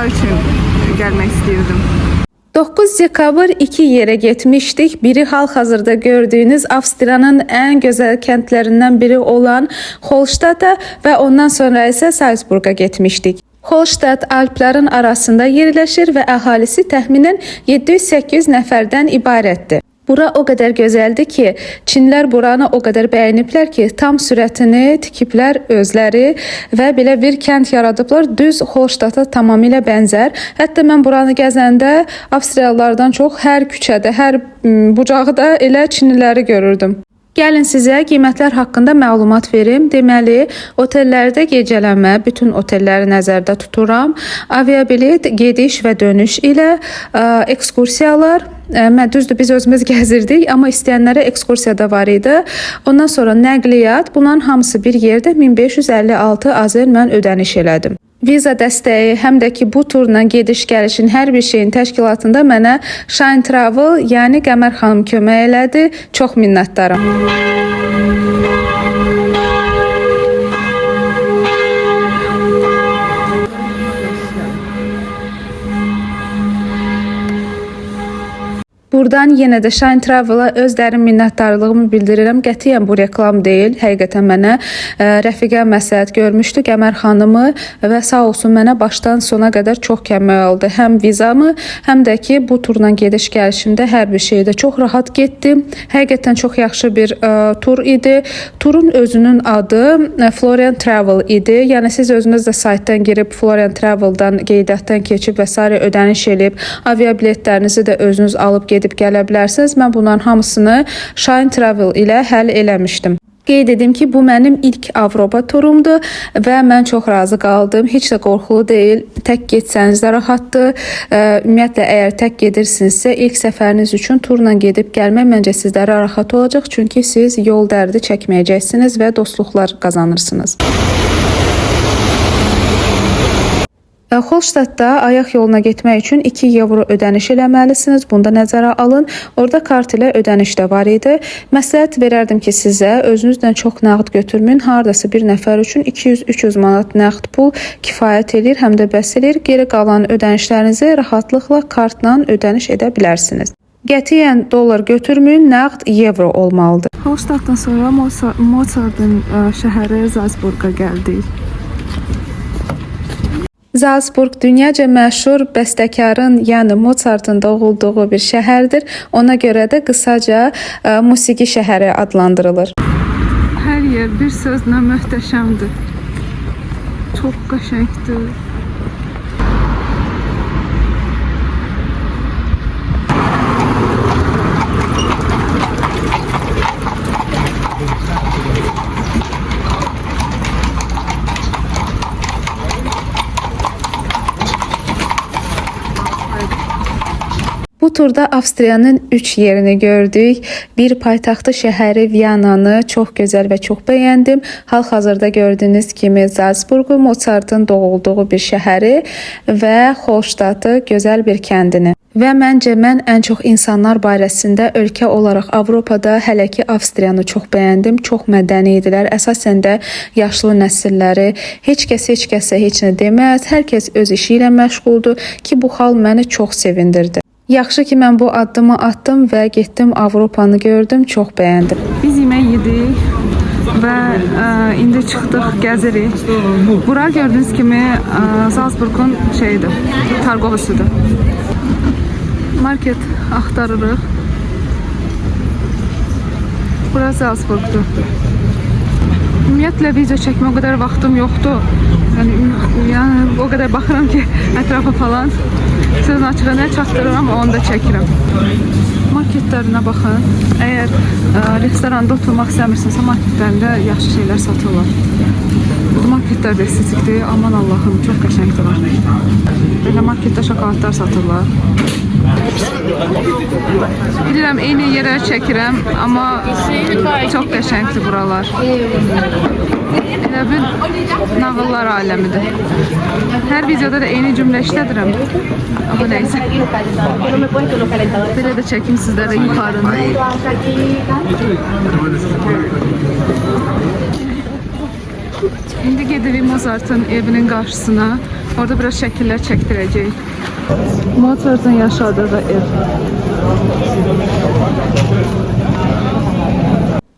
bura üçün gəlmək istəyirdim. 9 dekabr 2 yere getmiştik. Biri hal-hazırda gördüğünüz Avstriyanın en güzel kentlerinden biri olan Holstad'a ve ondan sonra ise Salzburg'a getmişdik. Holstad Alpların arasında yerləşir və əhalisi təxminən 700-800 nəfərdən ibarətdir. Bura o qədər gözəldir ki, Çinlər buranı o qədər bəyəniblər ki, tam sürətini tikiblər özləri və belə bir kənd yaradıblar. Düz Holstad'a tamamilə bənzər. Hətta mən buranı gəzəndə Avstriyalılardan çox hər küçədə, hər bucaqda elə Çinliləri görürdüm. Gəlin sizə qiymətlər haqqında məlumat verim. Deməli, otellərdə gecələmə, bütün otelləri nəzərdə tuturam. Aviabilet, gediş və dönüş ilə ekskursiyalar, düzdür biz özümüz gəzirdik, amma istəyənlərə ekskursiya da var idi. Ondan sonra nəqliyyat, bunların hamısı bir yerdə 1556 azər mən ödəniş elədim. Viza dəstəyi, həm də ki bu turla gediş-gəlişin hər bir şeyin təşkilatında mənə Shine Travel, yəni Qəmər xanım kömək elədi. Çox minnətdaram. Buradan yenə də Shine Travel-a öz dərin minnətdarlığımı bildirirəm. Qətiyyən bu reklam deyil. Həqiqətən mənə rəfiqəm məsləhət görmüşdü, Qəmər xanımı və sağ olsun mənə başdan sona qədər çox kömək oldu. Həm vizamı, həm də ki bu turla gediş-gəlişimdə hər bir şeydə çox rahat getdim. Həqiqətən çox yaxşı bir tur idi. Turun özünün adı Florian Travel idi. Yəni siz özünüz də saytdan girib Florian Travel-dan qeydiyyatdan keçib və s. ödəniş edib aviabiletlərinizi də özünüz alıb gedib gələ bilərsiniz. Mən bunların hamısını Shine Travel ilə həll eləmişdim. Qeyd edim ki, bu mənim ilk Avropa turumdur və mən çox razı qaldım. Heç də qorxulu deyil. Tək getsəniz də rahatdır. Ümumiyyətlə, əgər tək gedirsinizsə, ilk səfəriniz üçün turla gedib gəlmək məncə sizlərə rahat olacaq. Çünki siz yol dərdi çəkməyəcəksiniz və dostluqlar qazanırsınız. Holstadda ayaq yoluna getmək üçün 2 euro ödəniş eləməlisiniz. Bunda nəzərə alın. Orada kart ilə ödəniş də var idi. Məsləhət verərdim ki, sizə özünüzlə çox nəqd götürməyin. Hardasa bir nəfər üçün 200-300 manat nəqd pul kifayət edir, həm də bəs edir. Geri qalan ödənişlərinizi rahatlıqla kartla ödəniş edə bilərsiniz. Qətiyyən dollar götürməyin, nəqd euro olmalıdır. Holstaddan sonra Mozart'ın şəhəri Salzburg'a gəldik. Salzburg dünyaca məşhur bəstəkarın, yəni Mozart'ın doğulduğu bir şəhərdir. Ona görə də qısaca musiqi şəhəri adlandırılır. Hər yer bir sözlə möhtəşəmdir. Çox qəşəngdir. Bu turda Avstriyanın 3 yerini gördük. Bir paytaxtı şəhəri Viyananı çox gözəl və çox bəyəndim. Hal-hazırda gördüyünüz kimi Salzburgu, Mozart'ın doğulduğu bir şəhəri və Holstad'ı gözəl bir kəndini. Və məncə mən ən çox insanlar barəsində ölkə olaraq Avropada hələ ki Avstriyanı çox bəyəndim. Çox mədəni idilər. Əsasən də yaşlı nəsilləri heç kəsə heç nə deməz. Hər kəs öz işi ilə məşğuldur ki bu hal məni çox sevindirdi. Yaxşı ki mən bu addımı atdım və getdim Avropanı gördüm, çox bəyəndim. Biz yemək yedik və indi çıxdıq, gəzirik. Bura gördüyünüz kimi Salzburg'un şeyidir, targovisidir. Market axtarırıq. Bura Salzburg'dur. Ümumiyyətlə video çəkmə o qədər vaxtım yoxdur. Yəni o qədər baxıram ki ətrafa falan. Sözün açığı nə çatdırıram, onu da çəkirəm. Marketlərinə baxın. Əgər restoranda oturmaq istəmirsinizsə, marketlərində yaxşı şeylər satırlar. Bu marketlər də estetikdir. Aman Allahım, çox qəşəngdir. Belə marketdə şokoladlar satırlar. Bilirəm, eyni yerə çəkirəm, amma çox qəşəngdir buralar. Elə bir nağıllar aləmidir. Hər videoda da eyni cümlə işlədirəm. Amma neysə. Belə də çəkim sizlərə yuxarını. İndi gedirik Mozart'ın evinin qarşısına. Orada biraz şəkillər çəkdirəcək. Mozart'ın yaşadığı ev.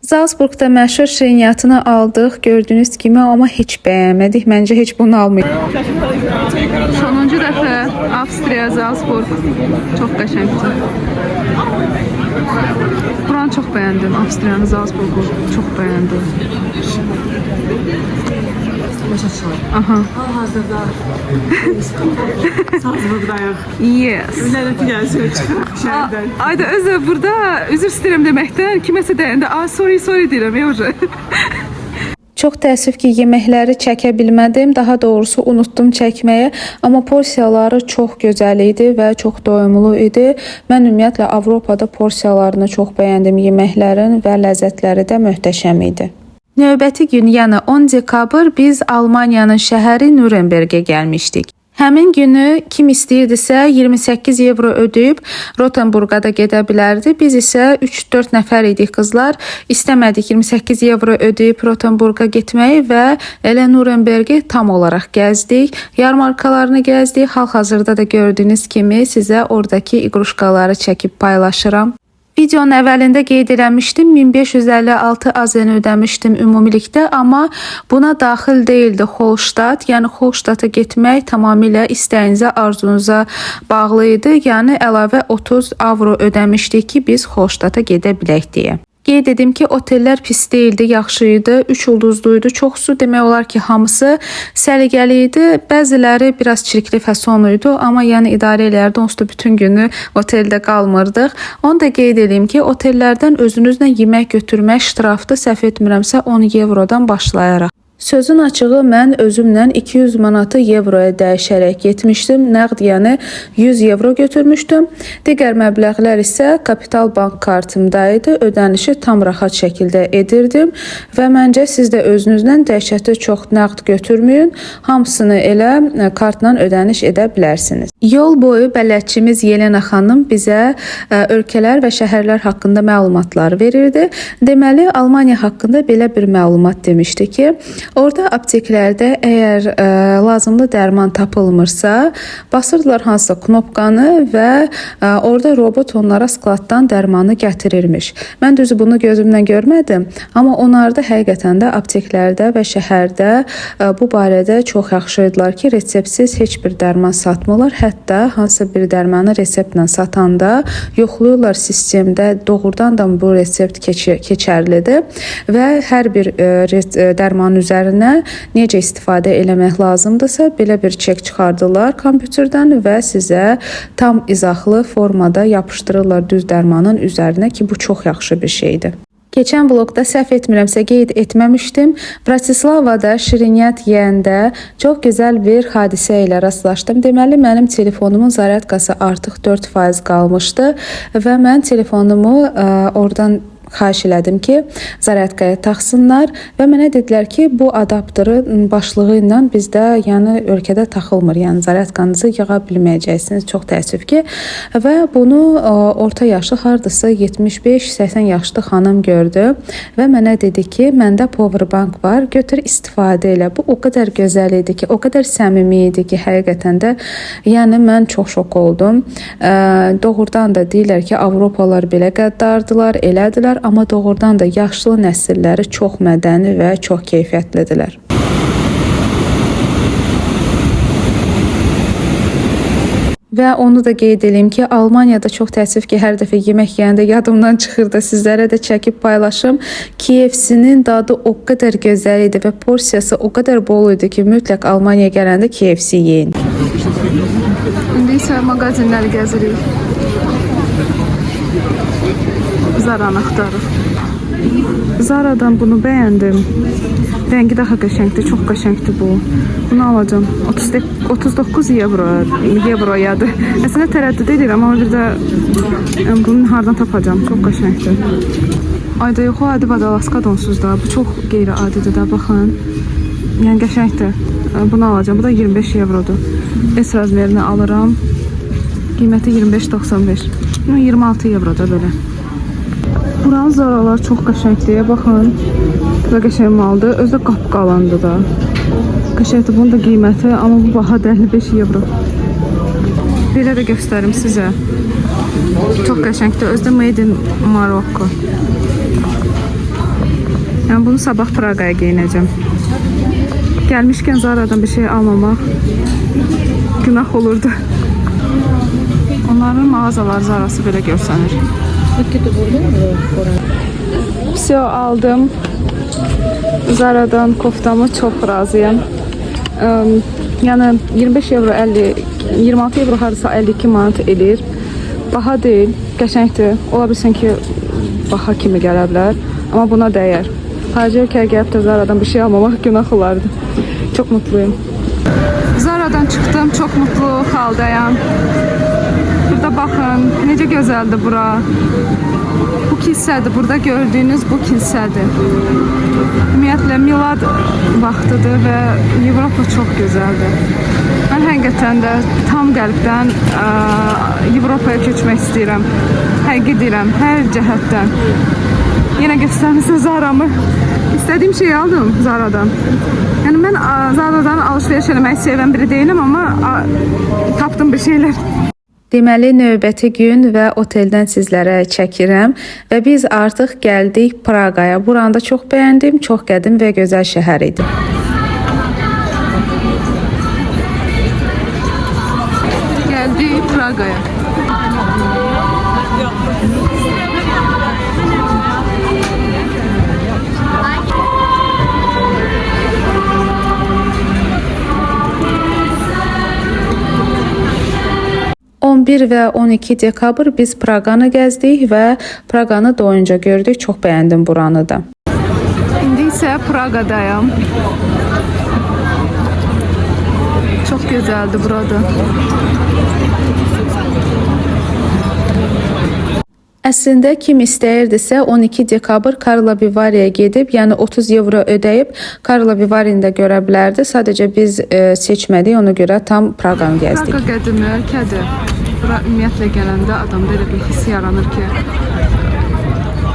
Zalsburgda məşhur şirniyyatını aldıq, gördüyünüz kimi, amma heç bəyənmədik. Məncə heç bunu almayın. Sonuncu dəfə Avstriya, Zalsburg. Çox qəşəngdir. Buranı çox bəyəndim. Avstriyanı, Zalsburgu çox bəyəndim. Aha. Hal-hazırda Salzburgdayıq. Yes. Ləzzəti gəlsin çıxırıq şəhərdən. Ayda özü burada üzr istəyirəm deməkdən kiməsə deyəndə sorry deyirəm yoxsa. Çox təəssüf ki, yeməkləri çəkə bilmədim. Daha doğrusu unutdum çəkməyə. Amma porsiyaları çox gözəl idi və çox doyumlu idi. Mən ümumiyyətlə Avropada porsiyalarını çox bəyəndim yeməklərin və ləzzətləri də möhtəşəm idi. Növbəti gün, yəni 10 dekabr biz Almaniyanın şəhəri Nürnbergə gəlmişdik. Həmin günü kim istəyirdisə 28 evro ödəyib Rotenburqa da gedə bilərdi. Biz isə 3-4 nəfər idik qızlar. İstəmədik 28 evro ödəyib Rotenburqa getməyi və elə Nürnbergi tam olaraq gəzdik. Yarmarkalarını gəzdik. Hal-hazırda da gördüyünüz kimi sizə oradakı iqruşkaları çəkib paylaşıram. Videonun əvvəlində qeyd eləmişdim, 1556 AZN ödəmişdim ümumilikdə, amma buna daxil deyildi Holştat. Yəni Holştata getmək tamamilə istəyinizə, arzunuza bağlı idi. Yəni əlavə 30 avro ödəmişdik ki, biz Holştata gedə bilək deyə. Qeyd edim ki, otellər pis deyildi, yaxşı idi, 3 ulduzluydu. Çoxsu demək olar ki, hamısı səliqəli idi. Bəziləri biraz çirkli fəsonluydu, amma yəni idarə eləyərdi. Onsuz da bütün günü oteldə qalmırdıq. Onu da qeyd edeyim ki, otellərdən özünüzlə yemək götürmək ştrafdı, səhv etmirəmsə 10 evrodan başlayaraq. Sözün açığı mən özümlə 200 manatı evroya dəyişərək getmişdim. Nəqd yəni 100 evro götürmüşdüm. Digər məbləğlər isə Kapital Bank kartımdaydı. Ödənişi tam rahat şəkildə edirdim və məncə siz də özünüzlə dəhşətli çox nəqd götürməyin. Hamısını elə kartla ödəniş edə bilərsiniz. Yol boyu bələdçimiz Yelena xanım bizə ölkələr və şəhərlər haqqında məlumatlar verirdi. Deməli, Almaniya haqqında belə bir məlumat demişdi ki, orada apteklərdə əgər lazımlı dərman tapılmırsa, basırdılar hansısa knopkanı və orada robot onlara skladdan dərmanı gətirirmiş. Mən düzü bunu gözümlə görmədim, amma onlarda həqiqətən də apteklərdə və şəhərdə bu barədə çox yaxşıydılar ki, reseptsiz heç bir dərman satmırlar. Hətta hansısa bir dərmanı reseptlə satanda yoxluyurlar sistemdə doğrudan da bu resept keçərlidir və hər bir dərmanın üzərinə necə istifadə eləmək lazımdırsa, belə bir çek çıxardılar kompüterdən və sizə tam izahlı formada yapışdırırlar düz dərmanın üzərinə ki, bu çox yaxşı bir şeydir. Keçən vlogda səhv etmirəmsə qeyd etməmişdim. Bratislavada şirniyyat yeyəndə çox gözəl bir hadisə ilə rastlaşdım. Deməli, mənim telefonumun zaryadkası artıq 4% qalmışdı və mən telefonumu oradan xahiş elədim ki, zaryadkaya taxsınlar və mənə dedilər ki, bu adaptörün başlığı ilə bizdə, yəni ölkədə taxılmır. Yəni zaryadkanızı yığa bilməyəcəksiniz. Çox təəssüf ki, və bunu orta yaşlı, hardasa 75-80 yaşlı xanım gördü və mənə dedi ki, məndə powerbank var, götür istifadə elə. Bu o qədər gözəl idi ki, o qədər səmimi idi ki, həqiqətən də, yəni mən çox şok oldum. Doğrudan da deyirlər ki, Avropalılar belə qəddardılar, elədilər. Amma doğrudan da yaşlı nəsilləri çox mədəni və çox keyfiyyətlidirlər. Və onu da qeyd edeyim ki, Almaniyada çox təəssüf ki, hər dəfə yemək yeyəndə yadımdan çıxır da sizlərə də çəkib paylaşım. KFC-nin dadı o qədər gözəl idi və porsiyası o qədər bol idi ki, mütləq Almaniyaya gələndə KFC yeyin. İndi isə mağazinləri gəzirik. Zara'nı axtarıq. Zara'dan bunu bəyəndim. Rəngi daha qəşəngdir, çox qəşəngdir bu. Bunu alacağım. 39 evroyadır. Əslində tərəddüd edirəm, amma bir də bunu hardan tapacağım? Çox qəşəngdir. Ayda yox, o adi vadalaska donsuz da. Bu çox qeyri-adidir də, baxın. Yəni qəşəngdir. Bunu alacağım. Bu da 25 evrodur. S razmerini alıram. Qiyməti 25.95. 26 evroda belə. Buranın Zara'lar çox qəşəngdir. Baxın. Bu da qəşəng maldır. Özü də qapqalandı da. Qəşəngdir, bunun da qiyməti, amma bu baha 55 euro. Belə də göstərim sizə. Çox qəşəngdir, özdə made in Morocco. Yəni bunu sabah Praqaya geyinəcəm. Gəlmişkən Zara'dan bir şey almamaq günah olurdu. Onların mağazaları Zara'sı belə görsənir. Все aldım. Zara'dan koftamı çox razıyam. Yəni 25 euro 50, 26 euro harasa 52 manat eləyir. Baha deyil, qəşəngdir. Ola bilsin ki, baha kimi gələ bilər, amma buna dəyər. Xarici ölkəyə gəlib də Zara'dan bir şey almamaq günah olardı. Çox mutluyum. Zara'dan çıxdım, çox mutlu haldayam. Burada baxın, necə gözəldir bura. Bu kilsədir, burada gördüyünüz bu kilsədir. Ümumiyyətlə, milad vaxtıdır və Avropa çox gözəldir. Mən həqiqətən də tam qəlbdən Avropaya köçmək istəyirəm. Həqiqi deyirəm, hər cəhətdən. Yenə göstərirsə Zara'mı. İstədiyim şeyi aldım Zara'dan. Yəni mən Zara'dan alışveriş eləməyi sevən biri deyiləm, amma tapdım bir şeylər. Deməli, növbəti gün və oteldən sizlərə çəkirəm və biz artıq gəldik Praqaya. Buranı da çox bəyəndim, çox qədim və gözəl şəhər idi. Gəldik Praqaya. Və 12 dekabr biz Praqanı gəzdik və Praqanı doyunca gördük. Çox bəyəndim buranı da. İndi isə Praqadayam. Çox gözəldir burada. Əslində kim istəyirdisə 12 dekabr Karlovy Varyaya gedib, yəni 30 euro ödəyib Karlovy Varyını da görə bilərdi. Sadəcə biz seçmədik, ona görə tam Praqanı gəzdik. Praqa qədim ölkədir. Bura ümumiyyətlə gələndə adamda elə bir hiss yaranır ki,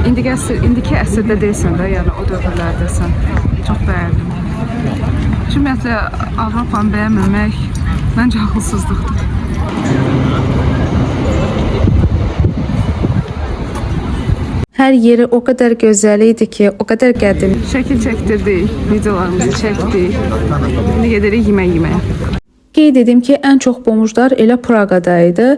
indiki əsrdə deyilsən də, yəni o dövrlərdəsən. Çox bəyəndim. Ümumiyyətlə Avropanı bəyənməmək məncə ağılsızlıqdır. Hər yeri o qədər gözəl idi ki, o qədər qədim. Şəkil çəkdirdik, videolarımızı çəkdik. İndi gedirik yemək. Qeyd edim ki, ən çox bomujlar elə Praqada idi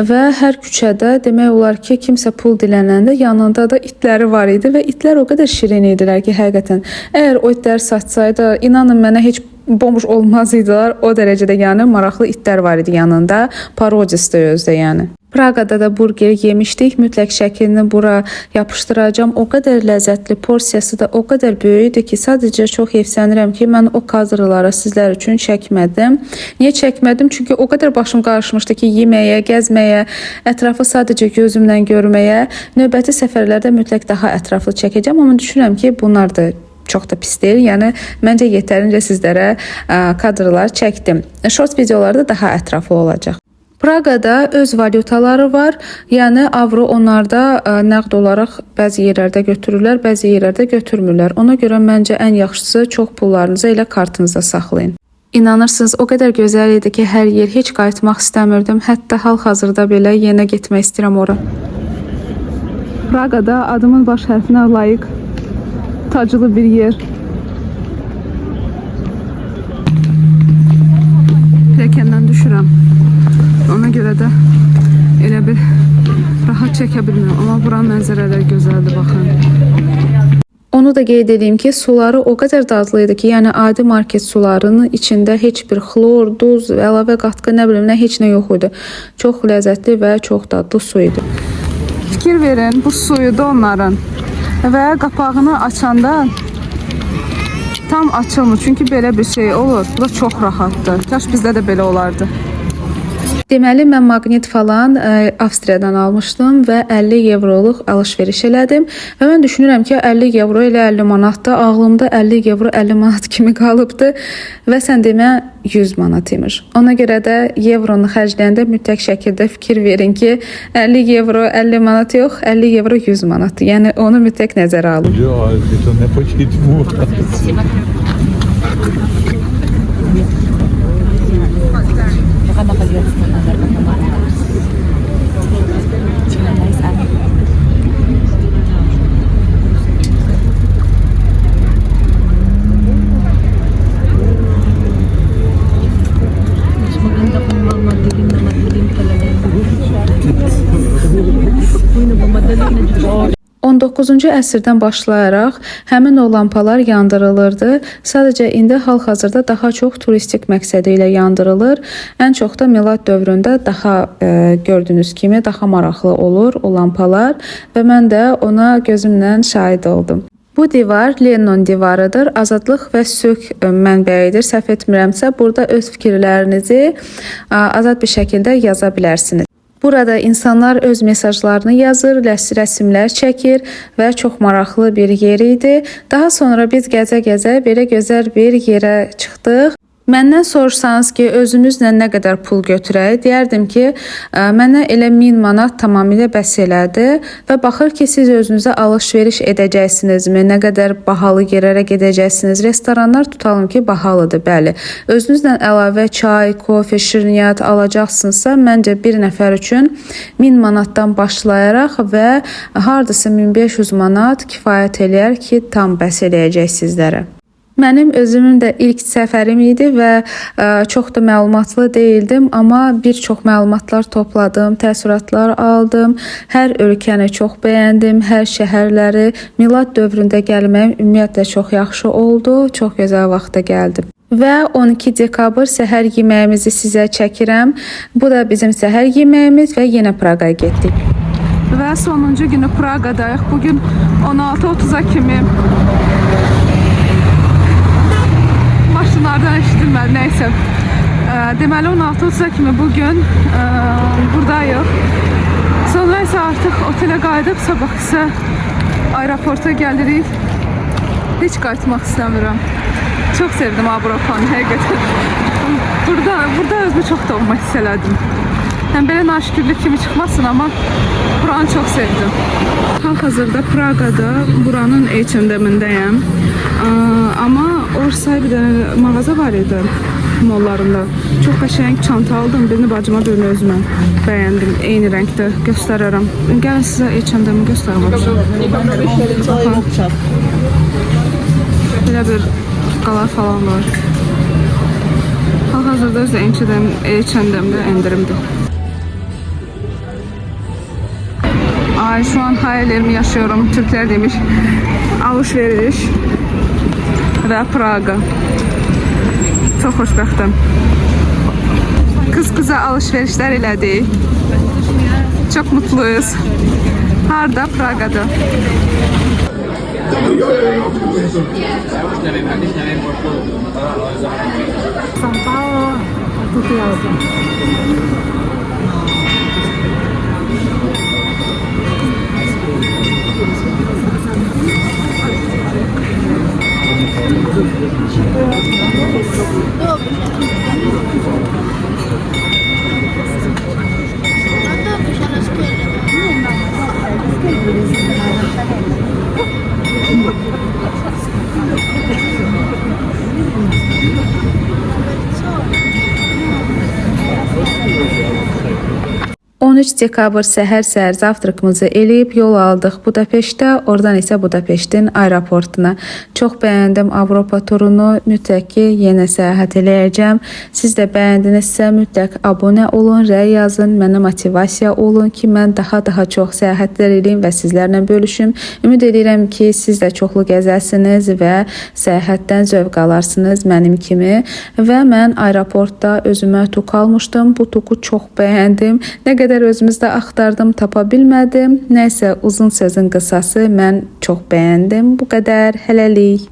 və hər küçədə demək olar ki, kimsə pul dilənəndə yanında da itləri var idi və itlər o qədər şirin idilər ki, həqiqətən. Əgər o itləri satsaydı, inanın mənə heç bomuj olmaz idilər. O dərəcədə yəni maraqlı itlər var idi yanında. Parodist özdə yəni. Praqada da burger yemişdik. Mütləq şəklini bura yapışdıracağam. O qədər ləzzətli, porsiyası da o qədər böyükdür ki, sadəcə çox heyfslənirəm ki, mən o kadrları sizlər üçün çəkmədim. Niyə çəkmədim? Çünki o qədər başım qarışmışdı ki, yeməyə, gəzməyə, ətrafı sadəcə gözümlə görməyə. Növbəti səfərlərdə mütləq daha ətraflı çəkəcəm, amma düşünürəm ki, bunlar da çox da pis deyil. Yəni məncə yetərincə sizlərə kadrlar çəkdim. Short videolarda daha ətraflı olacaq. Praqada öz valyutaları var. Yəni avro onlarda nəqd olaraq bəzi yerlərdə götürürlər, bəzi yerlərdə götürmürlər. Ona görə məncə ən yaxşısı çox pullarınızı elə kartınızda saxlayın. İnanırsınız, o qədər gözəl idi ki, hər yer heç qayıtmaq istəmirdim. Hətta hal-hazırda belə yenə getmək istəyirəm ora. Praqada adımın baş hərfinə layiq taclı bir yer. Pilləkəndən düşürəm. Ona görə də elə bir rahat çəkə bilmirəm. Amma buranın mənzərələri gözəldir, baxın. Onu da qeyd edeyim ki, suları o qədər dadlı idi ki, yəni adi market sularının içində heç bir xlor, duz, əlavə qatqı, nə bilim, nə heç nə yox idi. Çox ləzzətli və çox dadlı su idi. Fikir verin, bu suyudur onların. Və qapağını açanda tam açılmır. Çünki belə bir şey olur. Bu da çox rahatdır. Kaş bizdə də belə olardı. Deməli, mən maqnit falan Avstriyadan almışdım və 50 euroluq alış-veriş elədim. Və mən düşünürəm ki, 50 euro ilə 50 manatda, ağlımda 50 euro 50 manat kimi qalıbdı və sən demə 100 manat imiş. Ona görə də evronu xərcləyəndə mütləq şəkildə fikir verin ki, 50 euro 50 manat yox, 50 euro 100 manatdır. Yəni onu mütləq nəzərə alın. 19-cu əsrdən başlayaraq həmin o lampalar yandırılırdı. Sadəcə indi hal-hazırda daha çox turistik məqsədi ilə yandırılır. Ən çox da Milad dövründə daha gördüyünüz kimi daha maraqlı olur o lampalar və mən də ona gözümlə şahid oldum. Bu divar Lennon divarıdır. Azadlıq və sülh mənbəyidir. Səhv etmirəmsə, burada öz fikirlərinizi azad bir şəkildə yaza bilərsiniz. Burada insanlar öz mesajlarını yazır, rəsmlər çəkir və çox maraqlı bir yer idi. Daha sonra biz gəzə-gəzə belə gözəl bir yerə çıxdıq. Məndən soruşsanız ki, özünüzlə nə qədər pul götürək, deyərdim ki, mənə elə 1000 manat tamamilə bəs elədi və baxır ki, siz özünüzə alış-veriş edəcəksinizmi, nə qədər bahalı yerlərə gedəcəksiniz. Restoranlar tutalım ki, bahalıdır, bəli. Özünüzlə əlavə çay, kofe, şirniyyat alacaqsınızsa, məncə bir nəfər üçün 1000 manatdan başlayaraq və hardasa 1500 manat kifayət eləyər ki, tam bəs eləyəcək sizlərə. Mənim özümün də ilk səfərim idi və çox da məlumatlı değildim, amma bir çox məlumatlar topladım, təəssüratlar aldım. Hər ölkəni çox bəyəndim, hər şəhərləri. Milad dövründə gəlməyim ümumiyyətlə çox yaxşı oldu, çox gözəl vaxtda gəldim. Və 12 dekabr səhər yeməyimizi sizə çəkirəm. Bu da bizim səhər yeməyimiz və yenə Praqaya getdik. Və sonuncu günü Praqadayıq. Bugün 16:30-a kimi maşınlardan eşidilmədi, neysə. Deməli 16:30-a kimi bugün buradayıq. Sonra isə artıq otelə qayıdıb, sabah isə aeroporta gəlirik. Heç qayıtmaq istəmirəm. Çox sevdim Avropanı, həqiqətən. Burada özümü çox doğma hiss elədim. Yəni belə naşükürlük kimi çıxmasın, amma buranı çox sevdim. Hal-hazırda Praqada buranın H&M-indəyəm. Amma orada bir dənə mağaza var idi mollarında. Çox qəşəng çanta aldım. Birini bacıma, birini özümə bəyəndim. Eyni rəngdə göstərərəm. Gəlin sizə H&M-i göstərəm. Belə bir qalar falan var. Hal-hazırda özü H&M-də endirimdir. Ay, şu an hayallerimi yaşıyorum. Türkler demiş. Alışveriş ve Praga. Çok xoşbəxtəm. Kız-kıza alışverişler elədik. Çok mutluyuz. Harda? Praga'da. São Paulo, Tupialba. On 13 dekabr səhər zavtraqımızı eləyib yol aldıq Budapeştə, oradan isə Budapeştin aeroportuna. Çox bəyəndim Avropa turunu, mütləq ki yenə səyahət eləyəcəm. Siz də bəyəndinizsə mütləq abunə olun, rəy yazın, mənə motivasiya olun ki mən daha çox səyahətlər eləyim və sizlərlə bölüşüm. Ümid edirəm ki siz də çoxlu gəzəsiniz və səyahətdən zövq alarsınız mənim kimi. Və mən aeroportda özümə tuk almışdım. Bu tuku çox bəyəndim. Nə qədər özümüzdə axtardım, tapa bilmədim. Nəysə, uzun sözün qısası mən çox bəyəndim. Bu qədər, hələlik.